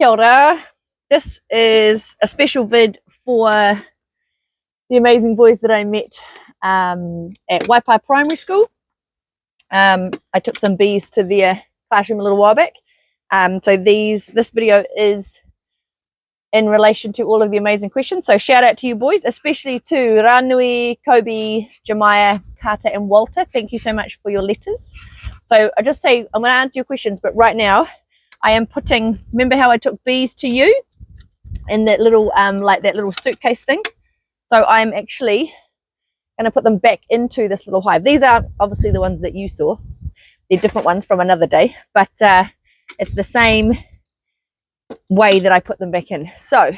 Kia ora. This is a special vid for the amazing boys that I met at Waipa Primary School. I took some bees to their classroom a little while back. So this video is in relation to all of the amazing questions. So shout out to you boys, especially to Ranui, Kobe, Jemiah, Carter and Walter. Thank you so much for your letters. So I just say, I'm going to answer your questions, but right now I am putting, remember how I took bees to you in that little, like that little suitcase thing? So I'm actually going to put them back into this little hive. These are obviously the ones that you saw. They're different ones from another day, but it's the same way that I put them back in. So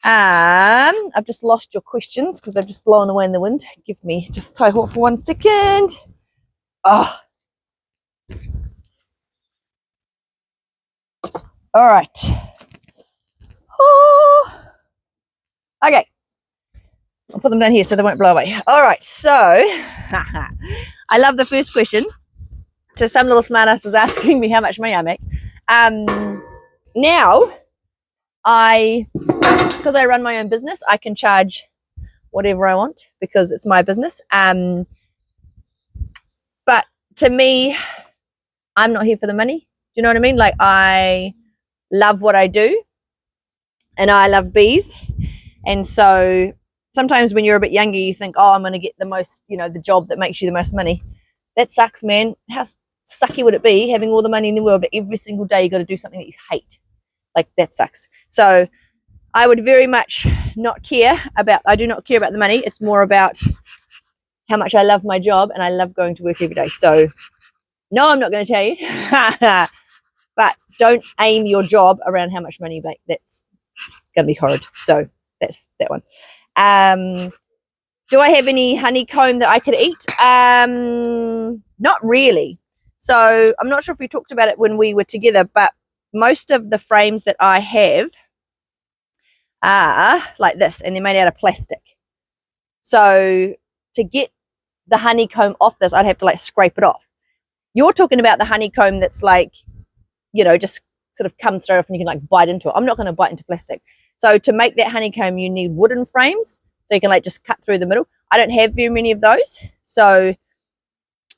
I've just lost your questions because they've just blown away in the wind. Give me just tie hot for 1 second. Oh. All right. Oh. Okay. I'll put them down here so they won't blow away. All right. So I love the first question. So some little smartass is asking me how much money I make. Now, because I run my own business, I can charge whatever I want because it's my business. But to me, I'm not here for the money. Do you know what I mean? Like, I love what I do and I love bees. And so sometimes when you're a bit younger, you think, oh, I'm going to get the most, you know, the job that makes you the most money. That sucks, man. How sucky would it be having all the money in the world, but every single day you got to do something that you hate? Like, that sucks. So I would very much not care about, I do not care about the money. It's more about how much I love my job and I love going to work every day. So no, I'm not going to tell you. But don't aim your job around how much money you make. That's going to be horrid. So that's that one. Do I have any honeycomb that I could eat? Not really. So I'm not sure if we talked about it when we were together, but most of the frames that I have are like this, and they're made out of plastic. So to get the honeycomb off this, I'd have to like scrape it off. You're talking about the honeycomb that's like, you know, just sort of comes straight off and you can like bite into it. I'm not going to bite into plastic. So to make that honeycomb, you need wooden frames. So you can like just cut through the middle. I don't have very many of those. So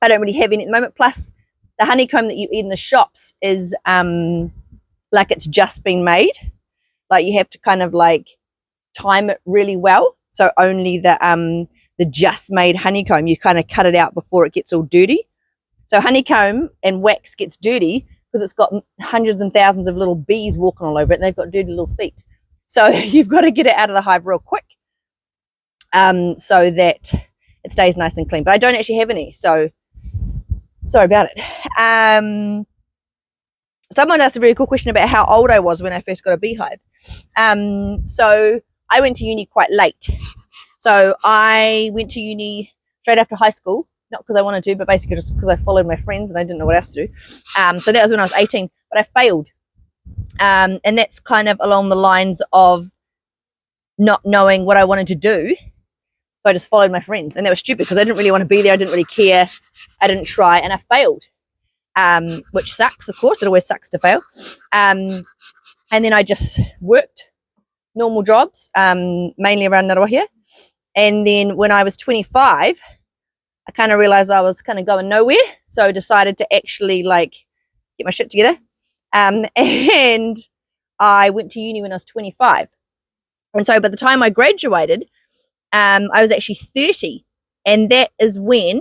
I don't really have any at the moment. Plus the honeycomb that you eat in the shops is like it's just been made. Like you have to kind of like time it really well. So only the just made honeycomb, you kind of cut it out before it gets all dirty. So honeycomb and wax gets dirty because it's got hundreds and thousands of little bees walking all over it and they've got dirty little feet. So you've got to get it out of the hive real quick so that it stays nice and clean. But I don't actually have any, so sorry about it. Someone asked a very cool question about how old I was when I first got a beehive. So I went to uni quite late. So I went to uni straight after high school. Not because I wanted to, but basically just because I followed my friends and I didn't know what else to do. So that was when I was 18, but I failed. And that's kind of along the lines of not knowing what I wanted to do. So I just followed my friends, and that was stupid because I didn't really want to be there. I didn't really care. I didn't try, and I failed, which sucks, of course. It always sucks to fail. And then I just worked normal jobs, mainly around Ngaruawahia. And then when I was 25, I kind of realized I was kind of going nowhere. So I decided to actually like get my shit together. And I went to uni when I was 25. And so by the time I graduated, I was actually 30. And that is when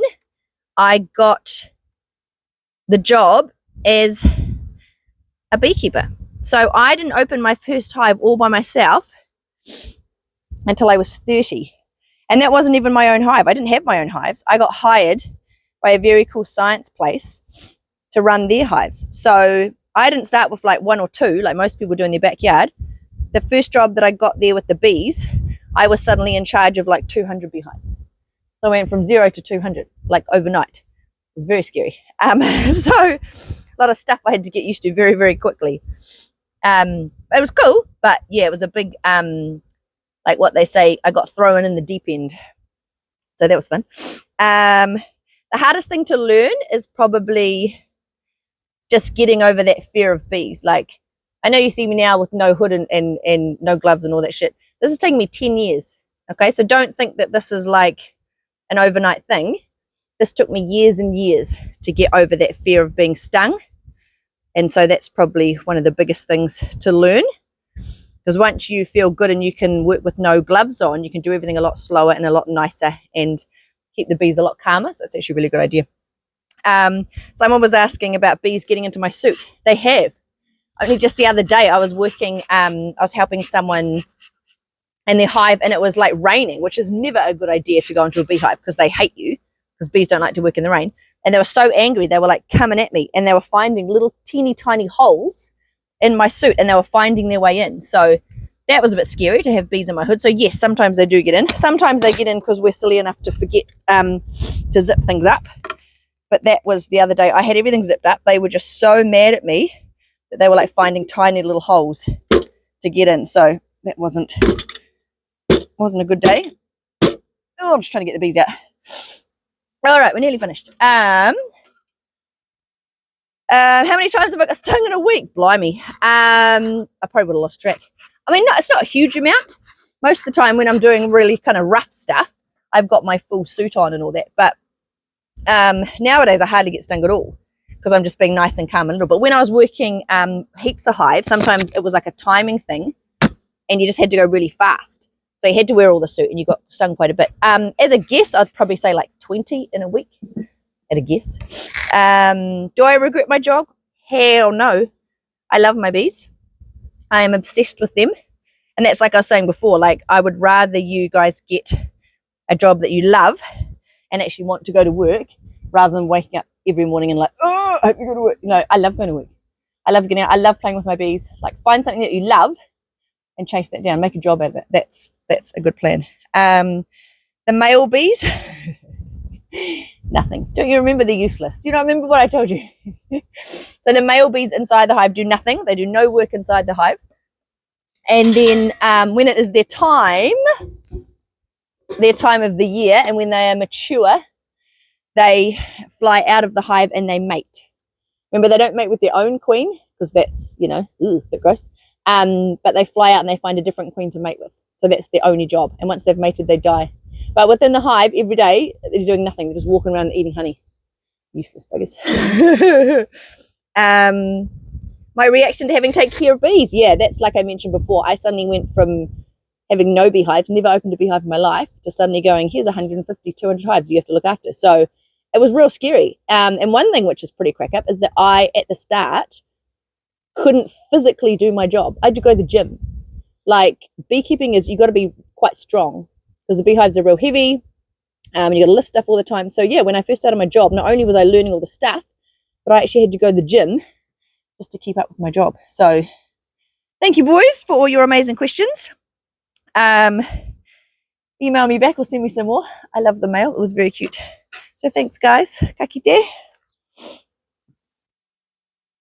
I got the job as a beekeeper. So I didn't open my first hive all by myself until I was 30. And that wasn't even my own hive. I didn't have my own hives. I got hired by a very cool science place to run their hives. So I didn't start with like 1 or 2, like most people do in their backyard. The first job that I got there with the bees, I was suddenly in charge of like 200 beehives. So I went from 0 to 200, like overnight. It was very scary. So a lot of stuff I had to get used to very, very quickly. It was cool, but yeah, it was a big, like what they say, I got thrown in the deep end. So that was fun. The hardest thing to learn is probably just getting over that fear of bees. Like I know you see me now with no hood and no gloves and all that shit. This is taking me 10 years. Okay, so don't think that this is like an overnight thing. This took me years and years to get over that fear of being stung. And so that's probably one of the biggest things to learn. Because once you feel good and you can work with no gloves on, you can do everything a lot slower and a lot nicer and keep the bees a lot calmer. So it's actually a really good idea. Someone was asking about bees getting into my suit. They have. Only just the other day I was working, I was helping someone in their hive, and it was like raining, which is never a good idea to go into a beehive because they hate you, because bees don't like to work in the rain. And they were so angry, they were like coming at me, and they were finding little teeny tiny holes in my suit, and they were finding their way in. So that was a bit scary to have bees in my hood. So yes, sometimes they do get in. Sometimes they get in because we're silly enough to forget to zip things up. But that was the other day. I had everything zipped up. They were just so mad at me that they were like finding tiny little holes to get in. So that wasn't a good day. Oh, I'm just trying to get the bees out. All right, we're nearly finished. How many times have I got stung in a week? Blimey. I probably would have lost track. I mean, no, it's not a huge amount. Most of the time when I'm doing really kind of rough stuff, I've got my full suit on and all that. But nowadays I hardly get stung at all because I'm just being nice and calm and little. But when I was working heaps of hives, sometimes it was like a timing thing and you just had to go really fast. So you had to wear all the suit and you got stung quite a bit. As a guess, I'd probably say like 20 in a week, at a guess. Do I regret my job? Hell no. I love my bees. I am obsessed with them. And that's like I was saying before, like I would rather you guys get a job that you love and actually want to go to work rather than waking up every morning and like, oh, I have to go to work. No, I love going to work. I love getting out. I love playing with my bees. Like find something that you love and chase that down, make a job out of it. That's a good plan. The male bees, nothing. Don't you remember? They're useless. Do you not remember what I told you? So the male bees inside the hive do nothing. They do no work inside the hive. And then when it is their time of the year, and when they are mature, they fly out of the hive and they mate. Remember, they don't mate with their own queen because that's, a bit gross. But they fly out and they find a different queen to mate with. So that's their only job. And once they've mated, they die. But within the hive, every day, they're doing nothing. They're just walking around and eating honey. Useless buggers. My reaction to having to take care of bees. Yeah, that's like I mentioned before. I suddenly went from having no beehives, never opened a beehive in my life, to suddenly going, here's 150, 200 hives you have to look after. So it was real scary. And one thing which is pretty crack up is that I, at the start, couldn't physically do my job. I had to go to the gym. Like beekeeping is, you got to be quite strong because the beehives are real heavy. You got to lift stuff all the time. So yeah, when I first started my job, not only was I learning all the stuff, but I actually had to go to the gym just to keep up with my job. So thank you, boys, for all your amazing questions. Email me back or send me some more. I love the mail. It was very cute. So thanks, guys. Ka kite.